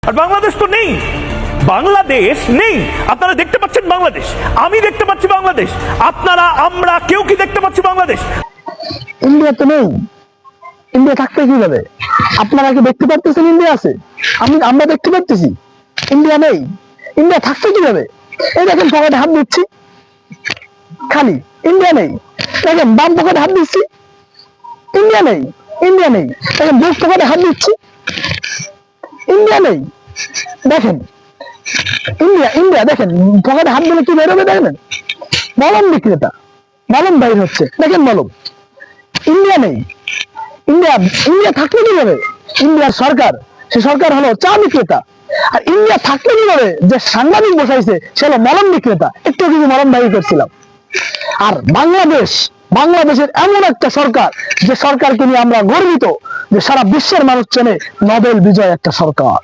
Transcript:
আর বাংলাদেশ তো নেই, বাংলাদেশ নেই। আপনারা দেখতে পাচ্ছেন বাংলাদেশ, আমি দেখতে পাচ্ছি বাংলাদেশ, আপনারা আমরা কেউ কি দেখতে পাচ্ছি বাংলাদেশ? ইন্ডিয়া তো নেই, ইন্ডিয়া থাকতে কিভাবে? আপনারা কি দেখতে পাচ্ছেন ইন্ডিয়া আছে? আমরা দেখতে পাচ্ছি ইন্ডিয়া নেই। ইন্ডিয়া থাকতে কিভাবে? এই দেখেন পকেটে হাত দিচ্ছি, খালি ইন্ডিয়া নেই। দেখেন বাম পকেটে হাত দিচ্ছি, ইন্ডিয়া নেই, ইন্ডিয়া নেই। দেখেন বুক পকেটে হাত দিচ্ছি, ইন্ডিয়া নেই। দেখেন ইন্ডিয়া, ইন্ডিয়া দেখেন পকেটে হাত দিলে কি বেরোবে দেখেন, মলম বিক্রেতা, মলম বাইর হচ্ছে, দেখেন মলম। ইন্ডিয়া নেই, ইন্ডিয়া, ইন্ডিয়া থাকলে কিভাবে? ইন্ডিয়ার সরকার, সে সরকার হলো চা বিক্রেতা। আর ইন্ডিয়া থাকলে কিভাবে? যে সাংবাদিক বসাইছে সে হলো মলম বিক্রেতা। একটু কিছু মলম বাইর করছিলাম। আর বাংলাদেশ, বাংলাদেশের এমন একটা সরকার, যে সরকারকে নিয়ে আমরা গর্বিত, যে সারা বিশ্বের মানুষ চেনে, নোবেল বিজয় একটা সরকার।